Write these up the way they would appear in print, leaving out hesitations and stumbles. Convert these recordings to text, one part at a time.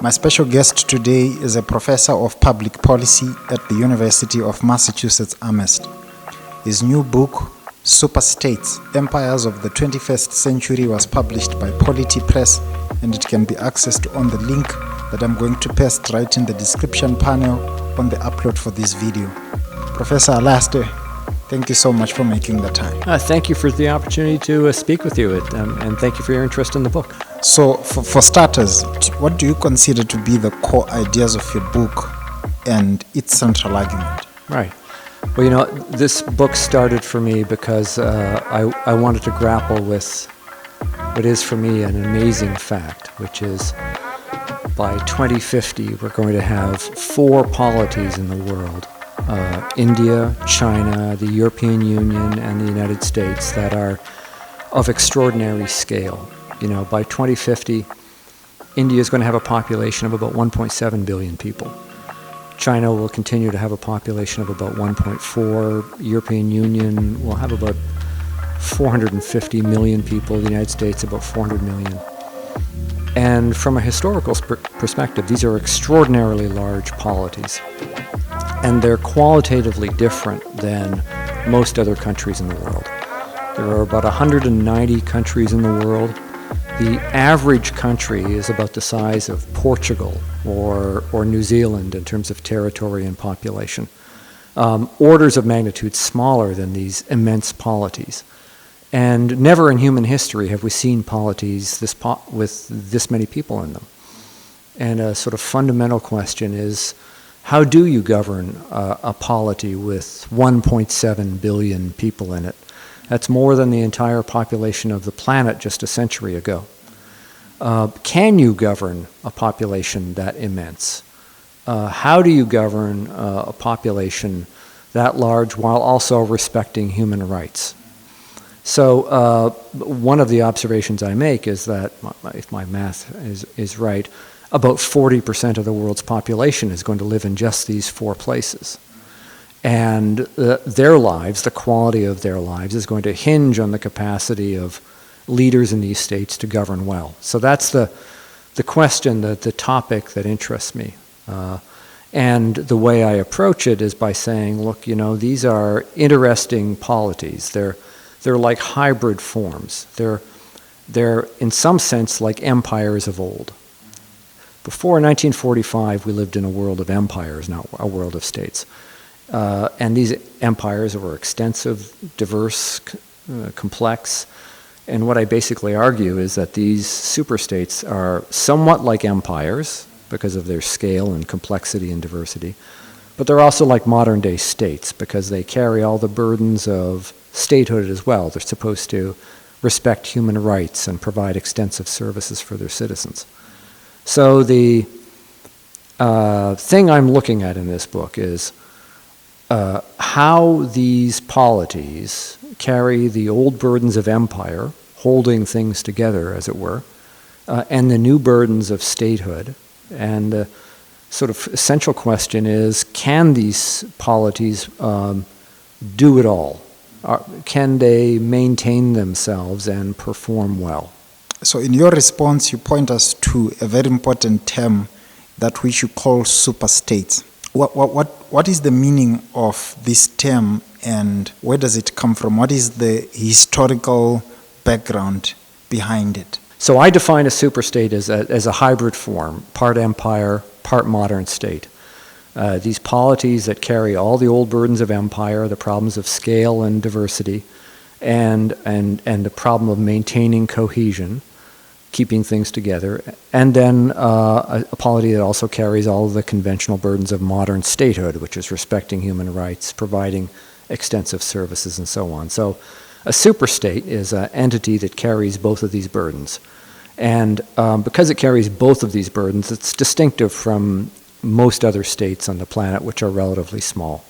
My special guest today is a professor of public policy at the University of Massachusetts Amherst. His new book, Superstates, Empires of the 21st Century, was published by Polity Press, and it can be accessed on the link that I'm going to paste right in the description panel on the upload for this video. Professor Alasdair, thank you so much for making the time. Thank you for the opportunity to speak with you, and thank you for your interest in the book. So, for starters, what do you consider to be the core ideas of your book and its central argument? Right. Well, this book started for me because I wanted to grapple with what is for me an amazing fact, which is by 2050 we're going to have 4 polities in the world, India, China, the European Union, and the United States, that are of extraordinary scale. By 2050, India is going to have a population of about 1.7 billion people. China will continue to have a population of about 1.4. European Union will have about 450 million people. The United States about 400 million. And from a historical perspective, these are extraordinarily large polities. And they're qualitatively different than most other countries in the world. There are about 190 countries in the world. The average country is about the size of Portugal or New Zealand in terms of territory and population. Orders of magnitude smaller than these immense polities. And never in human history have we seen polities with this many people in them. And a sort of fundamental question is, how do you govern a polity with 1.7 billion people in it? That's more than the entire population of the planet just a century ago. Can you govern a population that immense? How do you govern a population that large while also respecting human rights? So one of the observations I make is that, if my math is right, about 40% of the world's population is going to live in just these 4 places. And their lives, the quality of their lives, is going to hinge on the capacity of leaders in these states to govern well. So that's the question, the topic that interests me. And the way I approach it is by saying, look, these are interesting polities. They're like hybrid forms. They're in some sense like empires of old. Before 1945, we lived in a world of empires, not a world of states. And these empires were extensive, diverse, complex. And what I basically argue is that these superstates are somewhat like empires because of their scale and complexity and diversity. But they're also like modern-day states because they carry all the burdens of statehood as well. They're supposed to respect human rights and provide extensive services for their citizens. So the thing I'm looking at in this book is how these polities carry the old burdens of empire, holding things together, as it were, and the new burdens of statehood. And the sort of essential question is, can these polities do it all? Can they maintain themselves and perform well? So in your response, you point us to a very important term that we should call superstates. What is the meaning of this term, and where does it come from? What is the historical background behind it? So I define a superstate as a hybrid form, part empire, part modern state. These polities that carry all the old burdens of empire, the problems of scale and diversity, and the problem of maintaining cohesion, keeping things together, and then a polity that also carries all of the conventional burdens of modern statehood, which is respecting human rights, providing extensive services, and so on. So a superstate is an entity that carries both of these burdens. And because it carries both of these burdens, it's distinctive from most other states on the planet, which are relatively small.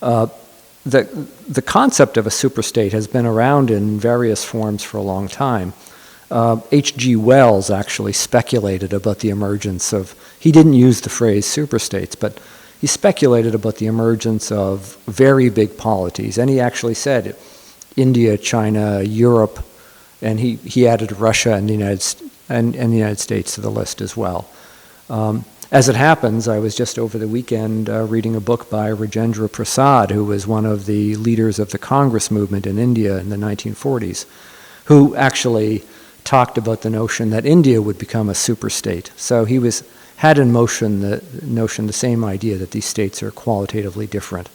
The concept of a superstate has been around in various forms for a long time. H.G. Wells actually speculated about the emergence of, he didn't use the phrase superstates, but he speculated about the emergence of very big polities. And he actually said India, China, Europe, and he added Russia and the United States to the list as well. As it happens, I was just over the weekend reading a book by Rajendra Prasad, who was one of the leaders of the Congress movement in India in the 1940s, who actually talked about the notion that India would become a superstate. So he had in motion the same idea that these states are qualitatively different.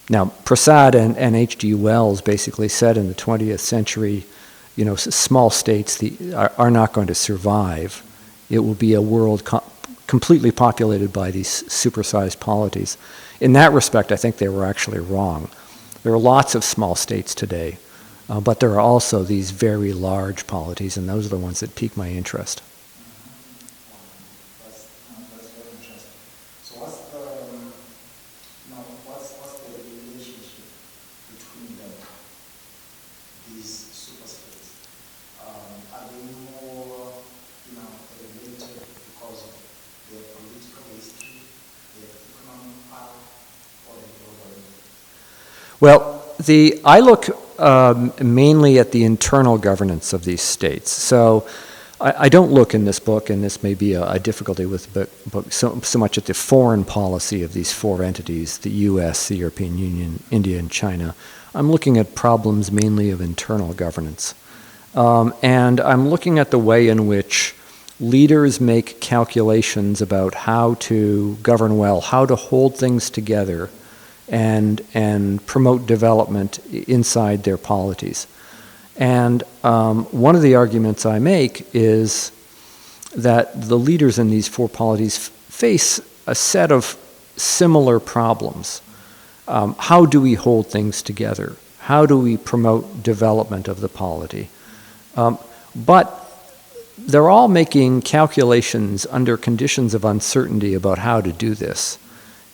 Now, Prasad and H.G. Wells basically said in the 20th century, small states are not going to survive. It will be a world completely populated by these supersized polities. In that respect, I think they were actually wrong. There are lots of small states today, but there are also these very large polities, and those are the ones that pique my interest. That's very interesting. So what's the relationship between these superstates? Are they more, related because of their political history, their economic power, or their global impact? Well, I look mainly at the internal governance of these states. So I don't look in this book, and this may be a difficulty with the book, so much at the foreign policy of these four entities, the U.S., the European Union, India, and China. I'm looking at problems mainly of internal governance. And I'm looking at the way in which leaders make calculations about how to govern well, how to hold things together, and promote development inside their polities. And one of the arguments I make is that the leaders in these four polities face a set of similar problems. How do we hold things together? How do we promote development of the polity? But they're all making calculations under conditions of uncertainty about how to do this.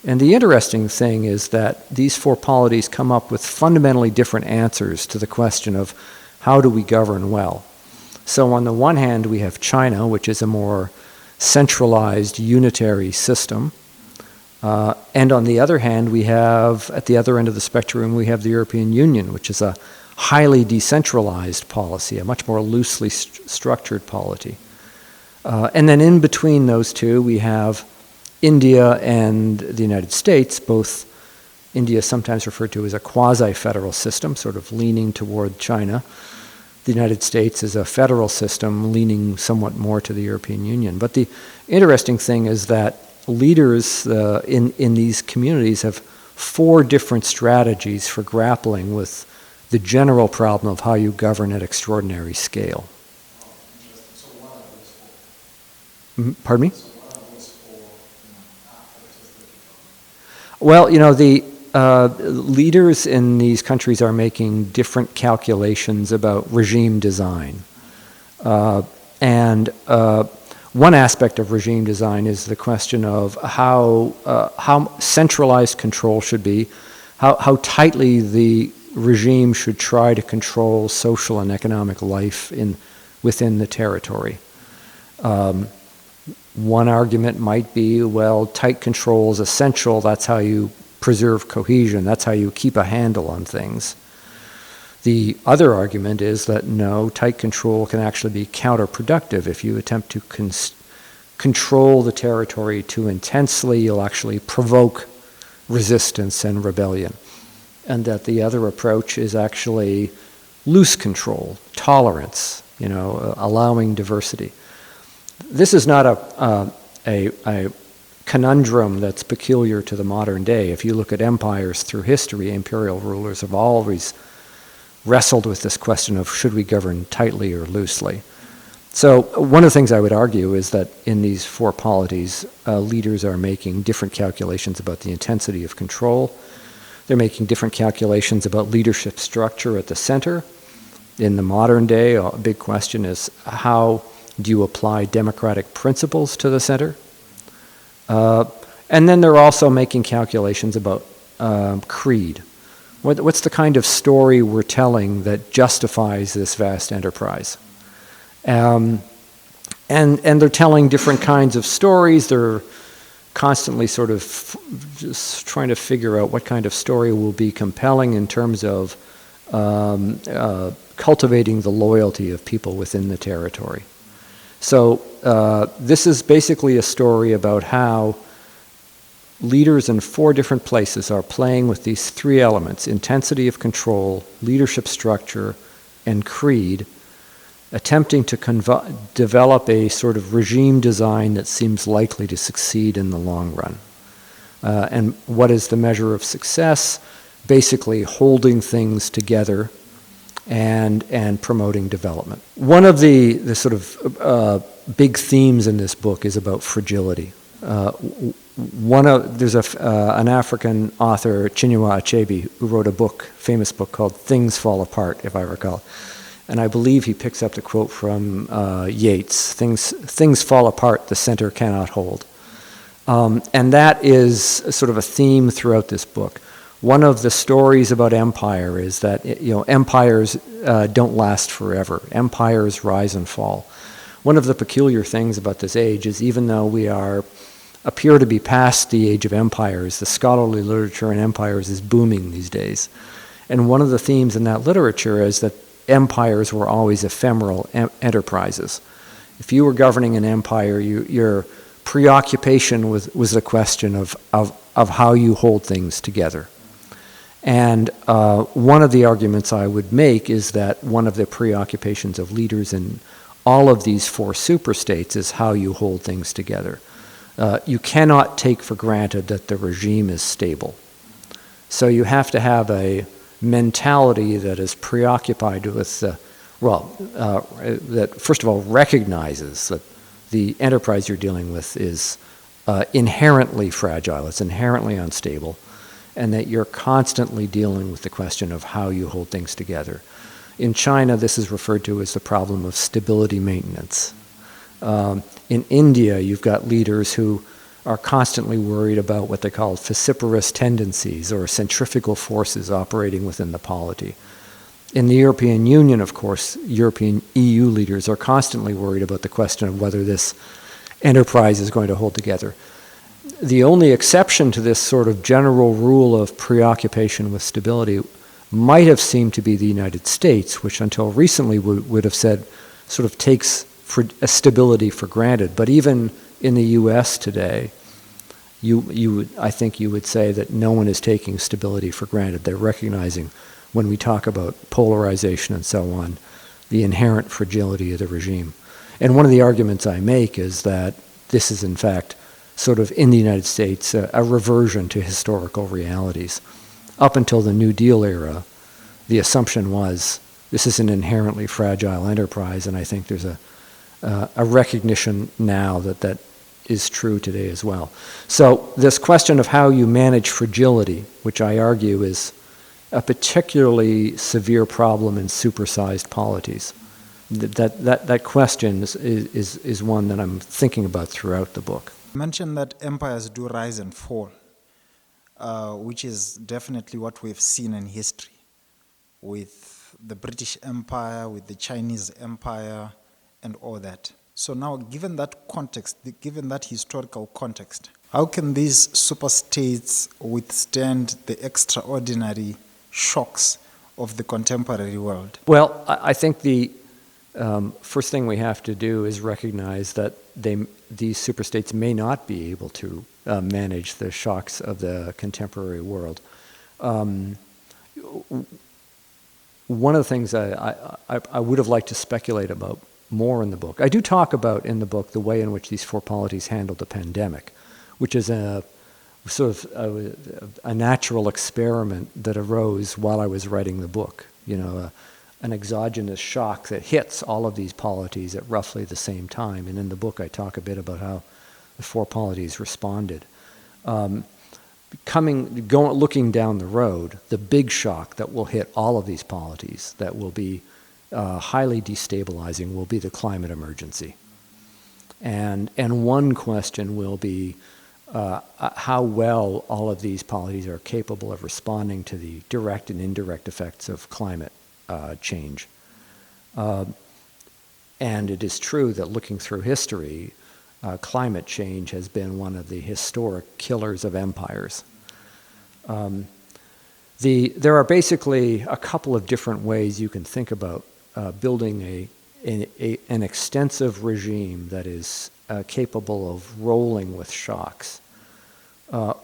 And the interesting thing is that these four polities come up with fundamentally different answers to the question of how do we govern well. So on the one hand, we have China, which is a more centralized, unitary system. And on the other hand, we have, at the other end of the spectrum, we have the European Union, which is a highly decentralized policy, a much more loosely structured polity. And then in between those two, we have India and the United States. Both India sometimes referred to as a quasi-federal system, sort of leaning toward China. The United States is a federal system leaning somewhat more to the European Union. But the interesting thing is that leaders in these communities have four different strategies for grappling with the general problem of how you govern at extraordinary scale. So what are those four? Pardon me? So what are those four factors that you talk Well, the leaders in these countries are making different calculations about regime design. And one aspect of regime design is the question of how centralized control should be, how tightly the regime should try to control social and economic life within the territory. One argument might be, well, tight control is essential. That's how you preserve cohesion. That's how you keep a handle on things. The other argument is that no, tight control can actually be counterproductive. If you attempt to control the territory too intensely, you'll actually provoke resistance and rebellion. And that the other approach is actually loose control, tolerance, allowing diversity. This is not a conundrum that's peculiar to the modern day. If you look at empires through history, imperial rulers have always wrestled with this question of should we govern tightly or loosely. So one of the things I would argue is that in these four polities, leaders are making different calculations about the intensity of control. They're making different calculations about leadership structure at the center. In the modern day, a big question is how do you apply democratic principles to the center? And then they're also making calculations about creed. What's the kind of story we're telling that justifies this vast enterprise? And they're telling different kinds of stories. They're constantly sort of just trying to figure out what kind of story will be compelling in terms of cultivating the loyalty of people within the territory. So this is basically a story about how leaders in 4 different places are playing with these 3 elements: intensity of control, leadership structure, and creed, attempting to develop a sort of regime design that seems likely to succeed in the long run. And what is the measure of success? Basically holding things together and promoting development. One of the sort of big themes in this book is about fragility. There's an African author, Chinua Achebe, who wrote a famous book called Things Fall Apart, if I recall. And I believe he picks up the quote from Yeats, things fall apart, the center cannot hold. And that is sort of a theme throughout this book. One of the stories about empire is that empires don't last forever. Empires rise and fall. One of the peculiar things about this age is, even though we appear to be past the age of empires, the scholarly literature in empires is booming these days. And one of the themes in that literature is that empires were always ephemeral enterprises. If you were governing an empire, your preoccupation was the question of how you hold things together. And one of the arguments I would make is that one of the preoccupations of leaders in all of these 4 superstates is how you hold things together. You cannot take for granted that the regime is stable. So you have to have a mentality that is preoccupied with, that first of all recognizes that the enterprise you're dealing with is inherently fragile, it's inherently unstable, and that you're constantly dealing with the question of how you hold things together. In China, this is referred to as the problem of stability maintenance. In India, you've got leaders who are constantly worried about what they call vociferous tendencies or centrifugal forces operating within the polity. In the European Union, of course, European EU leaders are constantly worried about the question of whether this enterprise is going to hold together. The only exception to this sort of general rule of preoccupation with stability might have seemed to be the United States, which until recently would have said sort of takes stability for granted. But even in the U.S. today, I think you would say that no one is taking stability for granted. They're recognizing, when we talk about polarization and so on, the inherent fragility of the regime. And one of the arguments I make is that this is in fact sort of in the United States a reversion to historical realities. Up until the New Deal era, the assumption was this is an inherently fragile enterprise, and I think there's a recognition now that is true today as well. So this question of how you manage fragility, which I argue is a particularly severe problem in supersized polities, that question is one that I'm thinking about throughout the book. You mentioned that empires do rise and fall, which is definitely what we've seen in history with the British Empire, with the Chinese Empire, and all that. So now, given that context, given that historical context, how can these superstates withstand the extraordinary shocks of the contemporary world? Well, I think the first thing we have to do is recognize that these superstates may not be able to manage the shocks of the contemporary world. One of the things I would have liked to speculate about more in the book, I do talk about in the book the way in which these 4 polities handled the pandemic, which is a sort of a natural experiment that arose while I was writing the book. An exogenous shock that hits all of these polities at roughly the same time. And in the book, I talk a bit about how the 4 polities responded. Looking down the road, the big shock that will hit all of these polities that will be highly destabilizing will be the climate emergency. And one question will be how well all of these polities are capable of responding to the direct and indirect effects of climate change. And it is true that looking through history, climate change has been one of the historic killers of empires. There are basically a couple of different ways you can think about building an extensive regime that is capable of rolling with shocks.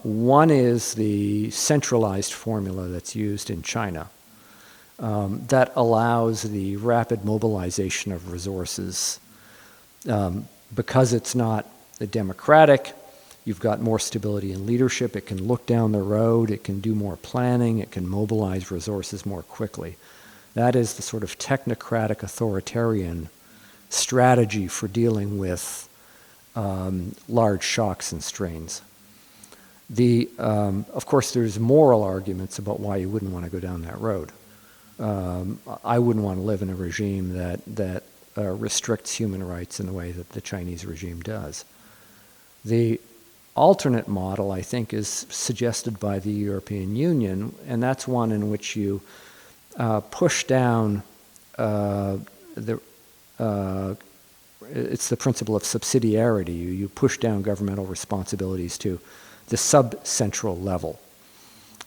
One is the centralized formula that's used in China that allows the rapid mobilization of resources. Because it's not democratic, you've got more stability in leadership. It can look down the road. It can do more planning. It can mobilize resources more quickly. That is the sort of technocratic authoritarian strategy for dealing with large shocks and strains. Of course, there's moral arguments about why you wouldn't want to go down that road. I wouldn't want to live in a regime that restricts human rights in the way that the Chinese regime does. The alternate model, I think, is suggested by the European Union, and that's one in which you push down it's the principle of subsidiarity. You push down governmental responsibilities to the sub-central level.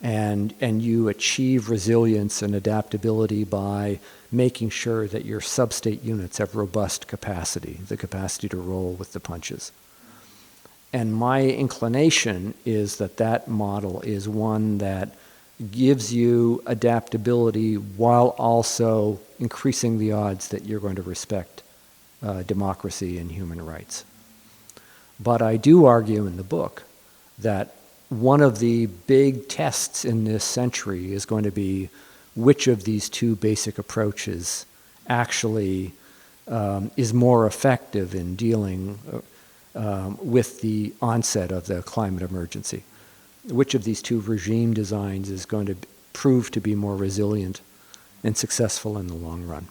And you achieve resilience and adaptability by making sure that your sub-state units have robust capacity, the capacity to roll with the punches. And my inclination is that model is one that gives you adaptability while also increasing the odds that you're going to respect democracy and human rights. But I do argue in the book that one of the big tests in this century is going to be which of these two basic approaches actually is more effective in dealing with the onset of the climate emergency. Which of these two regime designs is going to prove to be more resilient and successful in the long run?